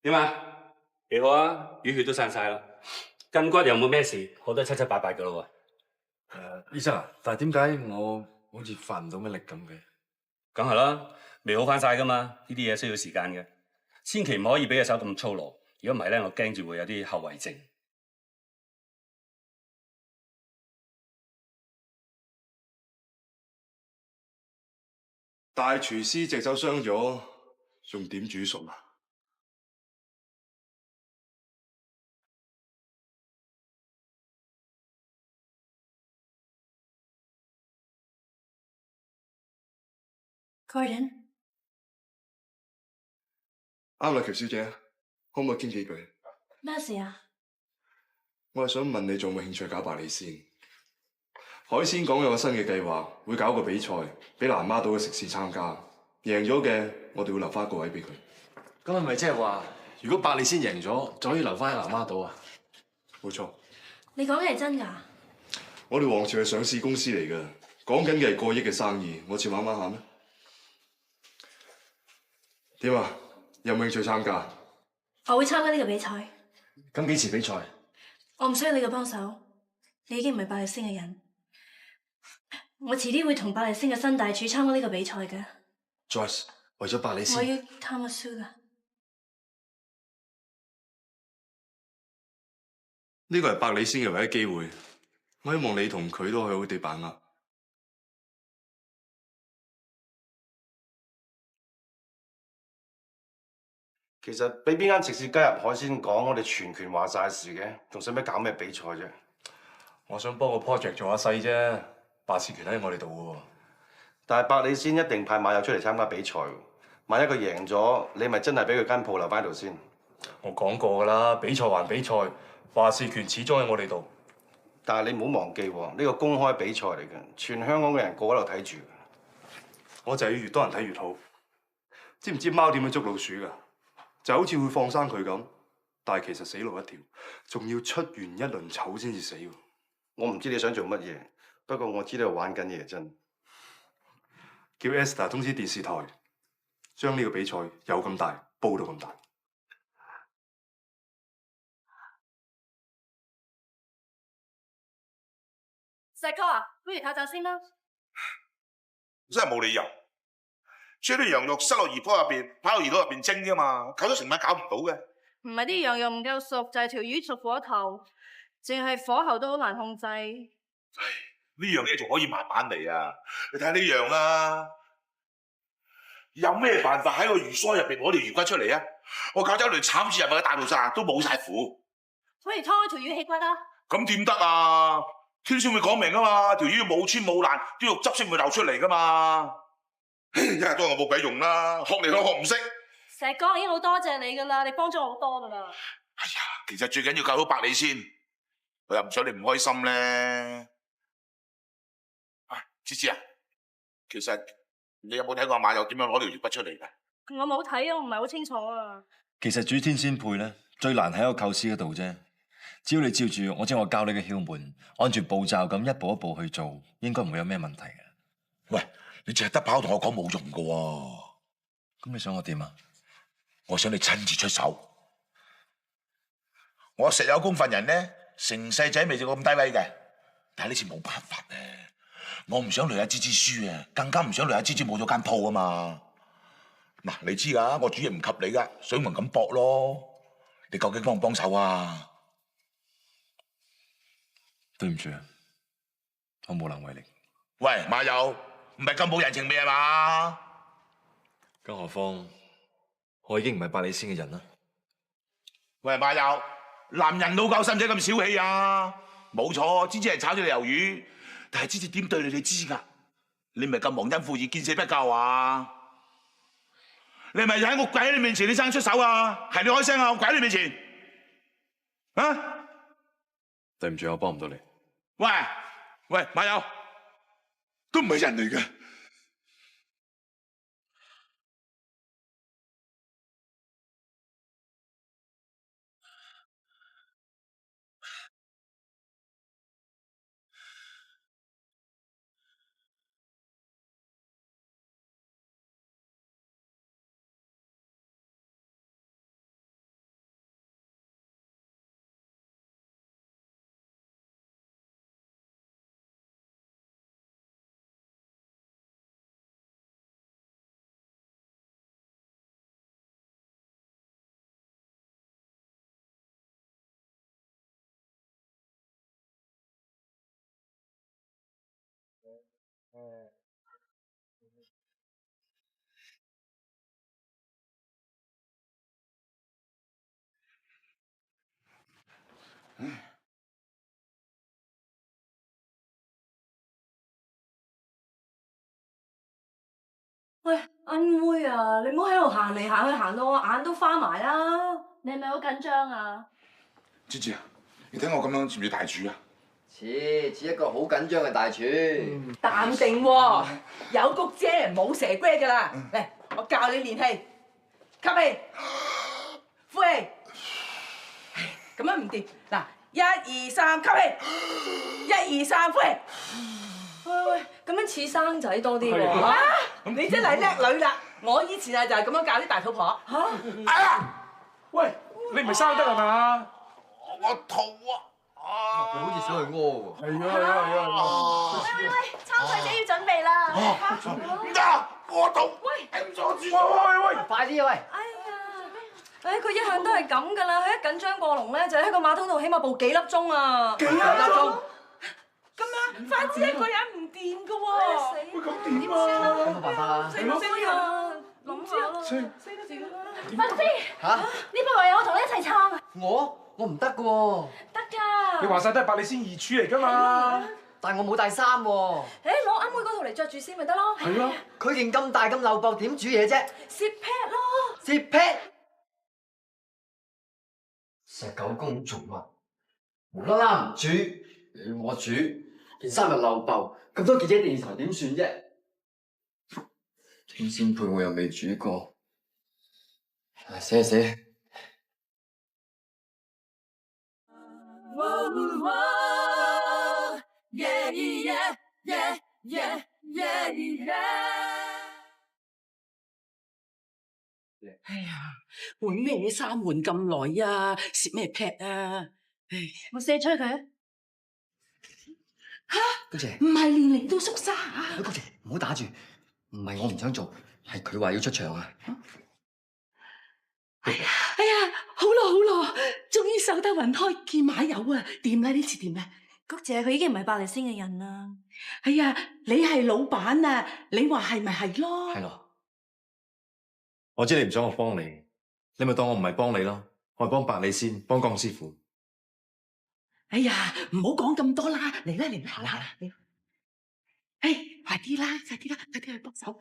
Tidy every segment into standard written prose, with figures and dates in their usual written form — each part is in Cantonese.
點啊？幾好啊，淤血都散晒啦，筋骨又冇咩事，好得七七八八噶咯喎。醫生啊，但係點解我好似發唔到咩力咁嘅？梗係啦，未好翻晒噶嘛，呢啲嘢需要時間嘅，千祈唔可以俾隻手咁粗魯，如果唔係咧，我驚住會有啲後遺症。大廚師隻手傷咗，仲點煮熟啊？Gordon，啱啦，喬小姐，可唔可以傾幾句？咩事啊？我係想問你仲有冇興趣搞百里鮮？海鮮講有個新嘅計劃，會搞個比賽，俾南丫島嘅食肆參加，贏咗嘅我哋會留翻一個位俾佢。咁係咪即係話，如果百里鮮贏咗，就可以留翻喺南丫島啊？冇錯。你講嘅係真㗎？我哋皇朝係上市公司嚟嘅，講緊嘅係過億嘅生意，我似玩玩下咩？點啊？有冇興趣參加？我會參加呢個比賽。咁幾時比賽？我唔需要你嘅幫手，你已經唔係百里鮮嘅人。我遲啲會同百里鮮嘅新大廚參加呢個比賽嘅。Joyce，為咗百里鮮，我要 Tamasuga。呢個係百里鮮嘅唯一機會，我希望你同佢都可以好地把握。其實俾邊間食肆加入海鮮講，我哋全權話晒事嘅，仲使乜搞咩比賽啫？我想幫個 project 做下細啫，話事權喺我哋度喎。但係百里鮮一定派馬友出嚟參加比賽，萬一佢贏咗，你咪真係俾佢間鋪留翻喺度先。我講過㗎啦，比賽還比賽，話事權始終喺我哋度。但係你唔好忘記喎，呢個公開比賽嚟嘅，全香港嘅人個個喺度睇住。我就係要越多人睇越好。知唔知貓點樣捉老鼠㗎？就好似會放生佢咁，但係其實死路一條，仲要出完一輪醜先至死。我唔知你想做乜嘢，不過我知道玩緊嘢真。叫 Esther 通知電視台，將呢個比賽有咁大，煲到咁大。石哥啊，不如唞陣先啦。真係冇理由，將啲羊肉塞落魚煲入邊，擺落魚肚入邊蒸啫嘛，搞咗成晚搞唔到嘅。唔係啲羊肉唔夠熟，就係條魚熟火頭，淨係火候都好難控制。呢樣嘢仲可以慢慢嚟啊！你睇下呢樣啦，有咩辦法喺個魚腮入邊攞條魚骨出嚟啊？我搞咗一輪慘住入去嘅大屠殺都冇晒苦。不如劏開條魚氣骨啦。咁點得啊？天書會講明啊嘛，條魚要冇穿冇爛，啲肉汁先會流出嚟噶嘛。一日都係我冇鬼用啦，學嚟學唔識。石哥已經好多謝你噶啦，你幫咗我好多噶啦。哎呀，其實最緊要救到百里鮮，我又唔想你唔開心咧。芝芝啊，其實你有冇睇過馬友點樣攞條魚骨出嚟㗎？我冇睇啊，我唔係好清楚啊。其實煮天鮮配咧，最難喺個構思嗰度啫。只要你照住我教你嘅竅門，按住步驟咁一步一步去做，應該唔會有咩問題嘅。喂，你淨係得跑同我講冇用㗎喎。咁你想我點啊？我想你親自出手。我實有功份人咧，成世仔未做過咁低威嘅，但係呢次冇辦法咧。我唔想累阿芝芝輸啊，更加唔想累阿芝芝冇咗間鋪啊嘛。嗱，你知噶，我主意唔及你噶，水門咁搏咯。你究竟幫唔幫手啊？對唔住啊，我無能為力。喂，馬友，唔係咁冇人情味係嘛？更何況我已經唔係百里鮮嘅人啦。喂，馬友，男人老狗使唔使咁小氣啊？冇錯，芝芝係炒咗你魷魚。但係芝芝點對你知㗎？你咪咁忘恩負義、見死不救啊！你係咪喺我鬼你面前你生出手啊？係你開聲啊！我鬼你面前啊！對唔住，我幫唔到你。喂，馬友，都唔係人嚟嘅。喂，阿妹啊，你唔好喺度行嚟行去，行到我眼都花埋啦！你係咪好緊張啊？芝芝啊，你睇我咁樣似唔似大廚啊？似一個好緊張嘅大廚。淡定喎，有谷姐冇蛇龜噶啦。嚟，我教你練氣，吸氣，呼氣。咁樣唔掂，嗱，1、2、3，吸氣，1、2、3，呼氣。喂，咁樣似生仔多啲喎。啊，你真係叻女啦！我以前啊就係咁樣教啲大肚婆。哎呀，喂，你唔係生得係嘛？我肚啊！佢好似想去屙喎。係啊！喂，參賽者要準備啦！唔得，我肚頂唔住。喂！快啲啊喂！佢一向都係咁噶啦，佢一緊張過龍咧，就喺個馬桶度起碼步幾粒鐘啊！幾粒鐘？咁啊，番子一個人唔掂噶喎。喂，咁點啊？有冇辦法啊？死啊！諗下啦。死得文飛，嚇？呢部戲我同你一齊撐啊！我唔得嘅喎。得㗎。你話晒都係百里仙二處嚟㗎嘛？但我冇帶衫喎。誒，攞阿妹嗰套嚟着住先咪得咯。係咯。佢件咁大咁漏膊，點煮嘢啫？攝 pad 咯。攝 pad。石狗公做乜？無啦啦唔煮，你要我煮，件衫又漏爆，咁多記者電視台點算啫？天仙配我又未煮過，寫寫。哎呀，換咩衫換咁耐啊？攝咩 pad 啊？唉，我射出佢啊！姑姐，唔係年齡都縮沙啊！姑姐唔好打住，唔係我唔想做，係佢話要出場啊！哎呀，好咯，終於守得雲開見馬友啊！掂啦，呢次掂啦！谷姐佢已經唔係百利仙嘅人啦。哎呀，你係老闆啊，你話係咪係咯？係咯。我知你唔想我幫你，你咪當我唔係幫你咯。我係幫百里仙，幫江師傅。哎呀，唔好講咁多啦，嚟啦，嚟！哎，快啲啦，快啲去幫手！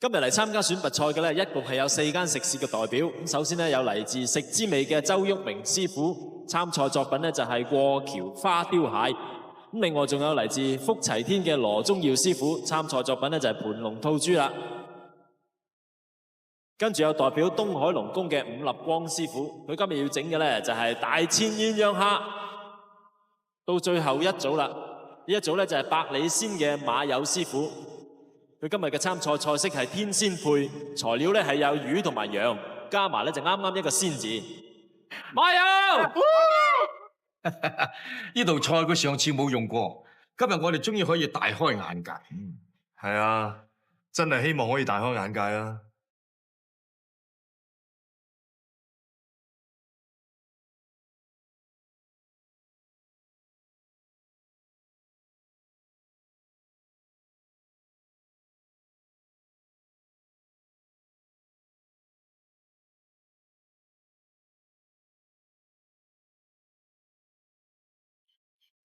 今日嚟參加選拔賽嘅咧，一共係有4間食肆嘅代表。咁首先咧有嚟自食之味嘅周旭明師傅，參賽作品咧就係過橋花雕蟹。咁另外仲有嚟自福齊天嘅羅宗耀師傅，參賽作品咧就係盤龍吐珠啦。跟住有代表東海龍宮嘅伍立光師傅，佢今日要整嘅咧就係大千鴛鴦蝦。到最後一組啦，呢一組咧就係百里仙嘅馬友師傅。佢今日嘅參賽菜式係天仙配，材料咧係有魚同埋羊，加埋咧就啱啱一個仙字。馬友，呢道菜佢上次冇用過，今日我哋終於可以大開眼界。係啊，真係希望可以大開眼界啊！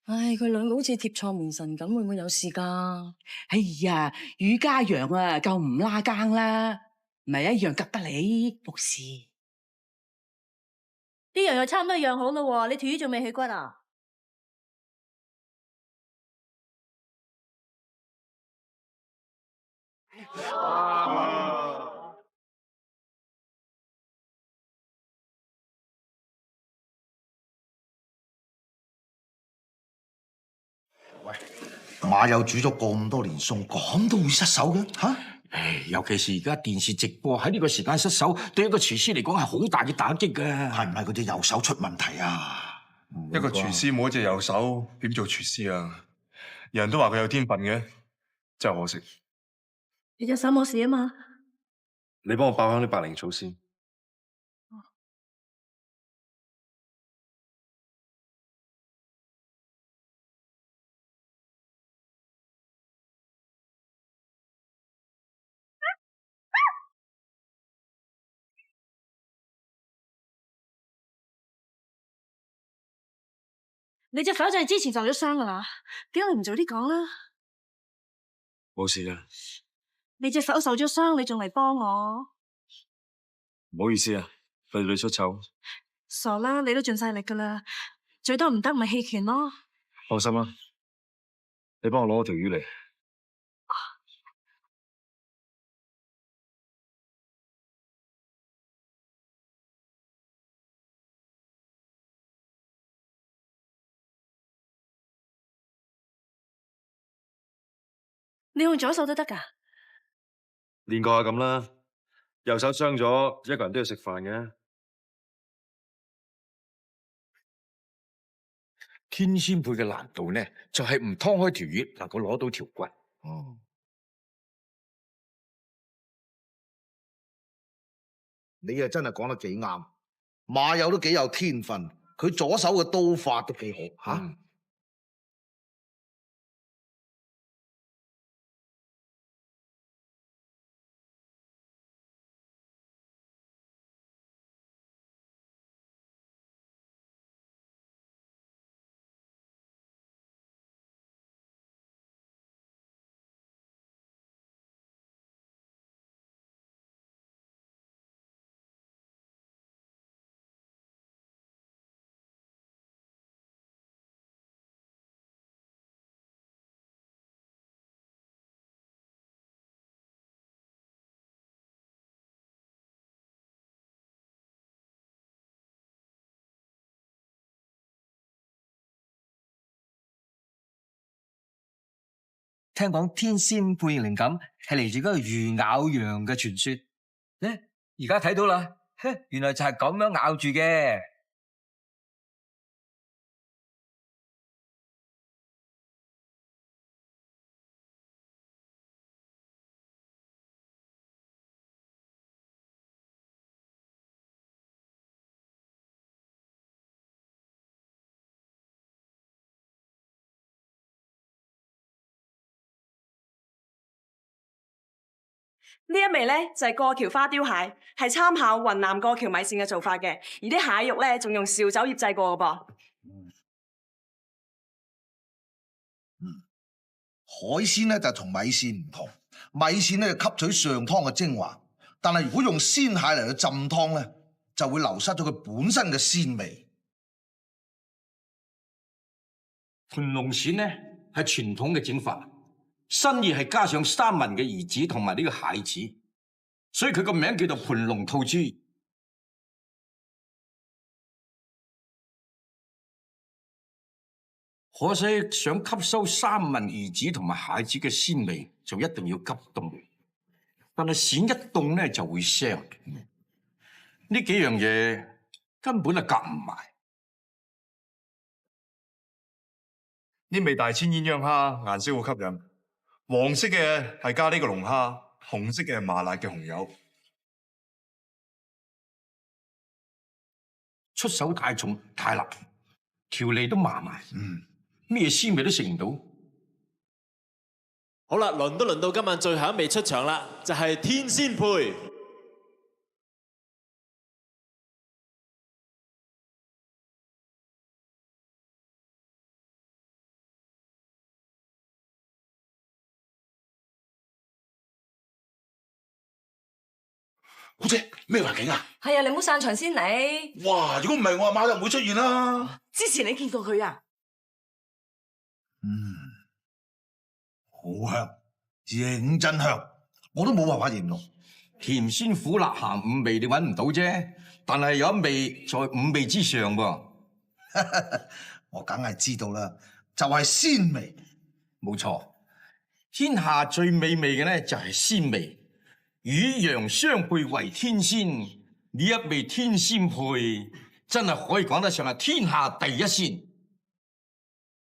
唉，佢兩個好似貼錯門神咁，會唔會有事㗎？哎呀，雨家羊啊，夠唔拉更啦，唔係一樣夾得你，冇事。啲羊又差唔多養好啦喎，你條魚仲未去骨啊？馬友煮咗咁多年餸，咁都會失手嘅嚇？唉，尤其是而家電視直播喺呢個時間失手，對一個廚師嚟講係好大嘅打擊㗎。係唔係佢隻右手出問題啊？一個廚師冇一隻右手，點做廚師啊？人人都話佢有天分嘅，真係可惜。你隻手冇事啊嘛？你幫我爆香啲白靈草先。你隻手仔之前受咗傷噶啦，點解你唔早啲講啦？冇事啦，你隻手受咗傷，你仲嚟幫我？唔好意思啊，費你出醜。傻啦，你都盡晒力噶啦，最多唔得咪棄權咯。放心啦，你幫我攞條魚嚟。你用左手都得噶？練過下咁啦，右手傷咗，一個人都要食飯嘅。天仙配嘅難度呢，就係唔劏開條魚，能夠攞到條骨。哦，你啊真係講得幾啱，馬友都幾有天分，佢左手嘅刀法都幾好吓。聽講天仙配靈感係嚟自嗰個魚咬羊嘅傳說，咧而家睇到啦，原來就係咁樣咬住嘅。呢一味咧就係過橋花雕蟹，係參考雲南過橋米線嘅做法嘅，而啲蟹肉咧仲用紹酒醃製過嘅噃。海鮮咧就同米線唔同，米線咧就吸取上湯嘅精華，但係如果用鮮蟹嚟去浸湯咧，就會流失咗佢本身嘅鮮味。盤龍鱔呢係傳統嘅整法。新意係加上三文嘅兒子同埋呢個蟹子，所以佢個名叫做盤龍吐珠。可惜想吸收三文兒子同埋蟹子嘅鮮味，就一定要急凍。但係鱔一凍咧就會腥。呢幾樣嘢根本係夾唔埋。呢味大千鴛鴦蝦顏色好吸引。黃色嘅係加呢個龍蝦，紅色嘅係麻辣嘅紅油。出手太重太辣，條脷都麻埋，咩鮮味都食唔到。好啦，輪都輪到今晚最後一味出場啦，就係天仙配。姑姐，咩環境啊？係啊，你唔好散場先嚟。哇！如果唔係我阿媽就唔會出現啦。之前你見過佢啊？好香，認真香，我都冇辦法形容。甜鮮苦辣鹹五味你揾唔到啫，但係有一味在五味之上噃。我梗係知道啦，就係鮮味。冇錯，天下最美味嘅呢就係鮮味。魚羊相配為天仙，呢一味天仙配真係可以講得上係天下第一鮮。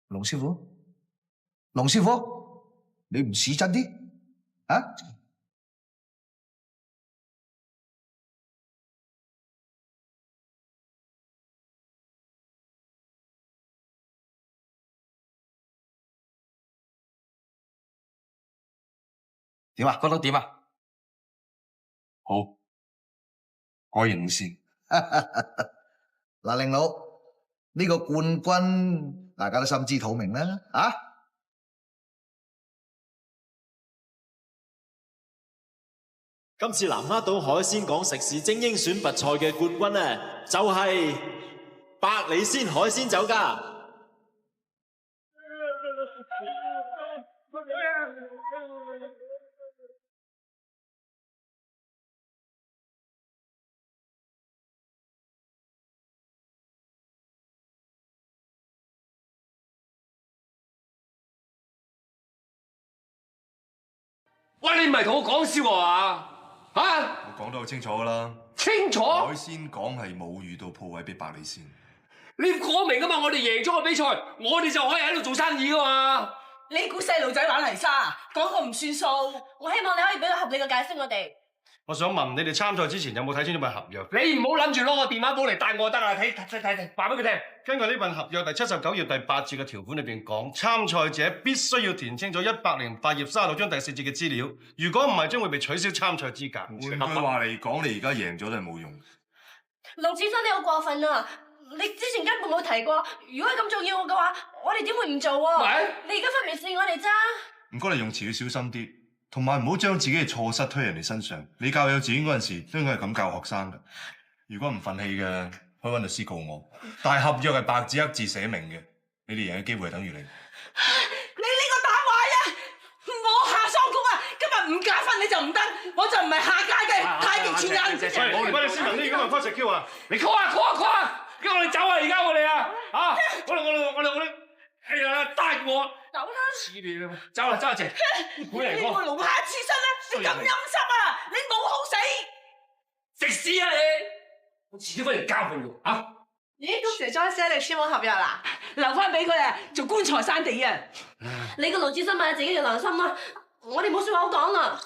龍師傅，龍師傅，你唔試真啲啊？點啊？覺得點啊？好，我認先。嗱，令佬，呢個冠軍大家都心知肚明啦，啊！今次南丫島海鮮港食肆精英選拔賽嘅冠軍呢，就係百里鮮海鮮酒家。喂，你唔係同我講笑啊？嚇！我講得好清楚㗎啦。清楚。海鮮港係冇遇到鋪位俾百里鮮。你講明㗎嘛？我哋贏咗個比賽，我哋就可以喺度做生意㗎嘛。你估細路仔玩泥沙？講個唔算數。我希望你可以俾個合理嘅解釋我哋。我想問你哋參賽之前有冇睇清楚份合約？你唔好諗住攞個電話簿嚟帶我得啦，睇，話俾佢聽。根據呢份合約第79頁第8節嘅條款裏邊講，參賽者必須要填清楚108頁36章第4節嘅資料，如果唔係將會被取消參賽資格。換句話嚟講，你而家贏咗都係冇用。盧子生，你好過分啊！你之前根本冇提過，如果咁重要嘅話，我哋點會唔做啊？你而家分明試我哋咋？唔該，你用詞要小心啲。同埋唔好將自己嘅錯失推人哋身上。你教幼稚園嗰陣時都應該係咁教學生㗎。如果唔忿氣嘅，可以揾律師告我。但係合約係白紙黑字寫明嘅，你哋贏嘅機會係等於零。你呢個打壞啊！我下桑菊啊，今日唔加分你就唔得，我就唔係下屆嘅太極拳人。喂，你先問呢今日 call 食 Q 啊？你 call 啊 call 啊！跟住我哋走啊！而家我哋啊嚇，我哋係啊帶我。走啦！黐你啦！走啦，姐，你個龍蝦刺身咧，你咁陰濕啊！你冇好死！食屎啊你！我遲啲翻嚟教訓你啊！咦，咁蛇莊姐你簽冇合約啦？留翻俾佢啊，做棺材山地啊！你個盧子生問下自己嘅良心啦，我哋冇説話好講啦。